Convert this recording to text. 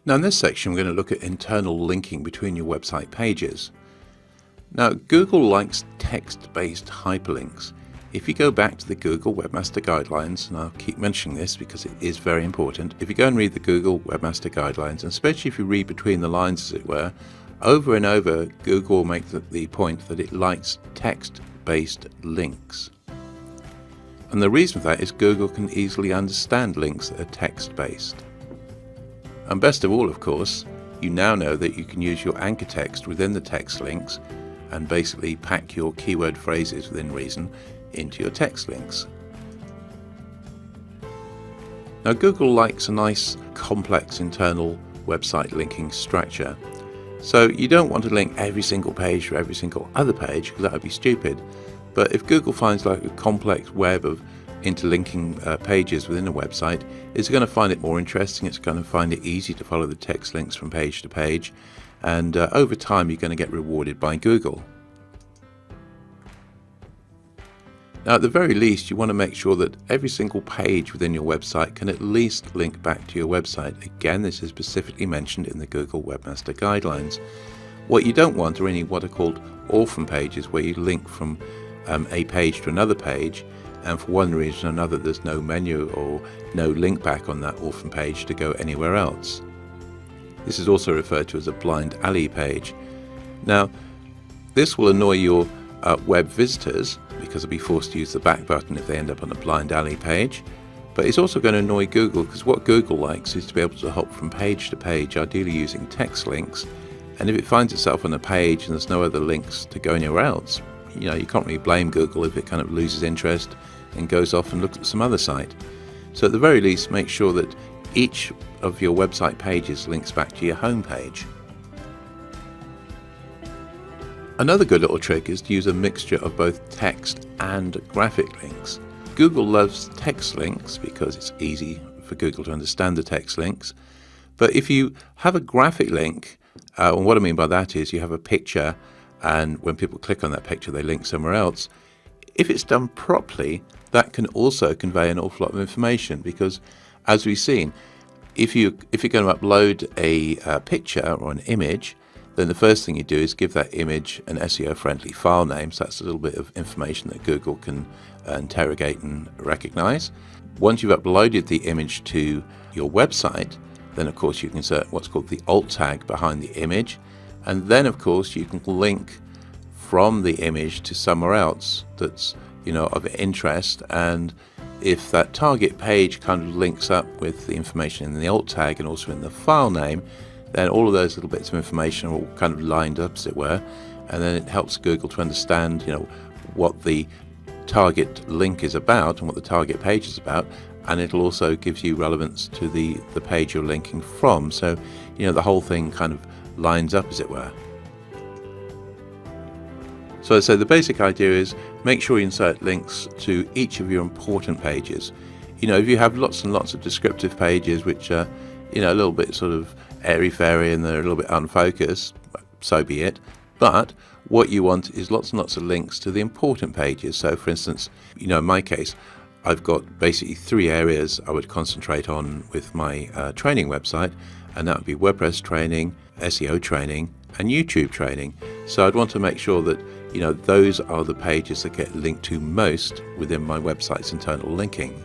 Now in this section we're going to look at internal linking between your website pages. Now Google likes text-based hyperlinks. If you go back to the Google Webmaster Guidelines, and I'll keep mentioning this because it is very important, if you go and read the Google Webmaster Guidelines, and especially if you read between the lines as it were, over and over Google will make the point that it likes text-based links. And the reason for that is Google can easily understand links that are text-based. And best of all, of course, you now know that you can use your anchor text within the text links and basically pack your keyword phrases within reason into your text links. Now Google likes a nice complex internal website linking structure. So you don't want to link every single page to every single other page because that would be stupid. But if Google finds like a complex web of interlinking pages within a website, it's going to find it more interesting, it's going to find it easy to follow the text links from page to page, and over time you're going to get rewarded by Google. Now at the very least you want to make sure that every single page within your website can at least link back to your website. Again, this is specifically mentioned in the Google Webmaster Guidelines. What you don't want are any what are called orphan pages, where you link from a page to another page, and for one reason or another there's no menu or no link back on that orphan page to go anywhere else. This is also referred to as a blind alley page. Now this will annoy your web visitors because they'll be forced to use the back button if they end up on a blind alley page, but it's also going to annoy Google because what Google likes is to be able to hop from page to page, ideally using text links, and if it finds itself on a page and there's no other links to go anywhere else, you can't really blame Google if it kind of loses interest and goes off and looks at some other site. So at the very least, make sure that each of your website pages links back to your home page. Another good little trick is to use a mixture of both text and graphic links. Google loves text links because it's easy for Google to understand the text links, but if you have a graphic link, and what I mean by that is you have a picture and when people click on that picture they link somewhere else, if it's done properly that can also convey an awful lot of information, because as we've seen, if you're going to upload a picture or an image, then the first thing you do is give that image an SEO friendly file name, so that's a little bit of information that Google can interrogate and recognize. Once you've uploaded the image to your website, then of course you can insert what's called the alt tag behind the image, and then of course you can link from the image to somewhere else that's of interest, and if that target page kind of links up with the information in the alt tag and also in the file name, then all of those little bits of information are all kind of lined up as it were, and then it helps Google to understand what the target link is about and what the target page is about, and it'll also give you relevance to the page you're linking from, so the whole thing kind of lines up as it were. So the basic idea is make sure you insert links to each of your important pages. If you have lots and lots of descriptive pages which are a little bit sort of airy-fairy and they're a little bit unfocused, so be it. But what you want is lots and lots of links to the important pages. So for instance, in my case, I've got basically 3 areas I would concentrate on with my training website, and that would be WordPress training, SEO training, and YouTube training. So I'd want to make sure that those are the pages that get linked to most within my website's internal linking.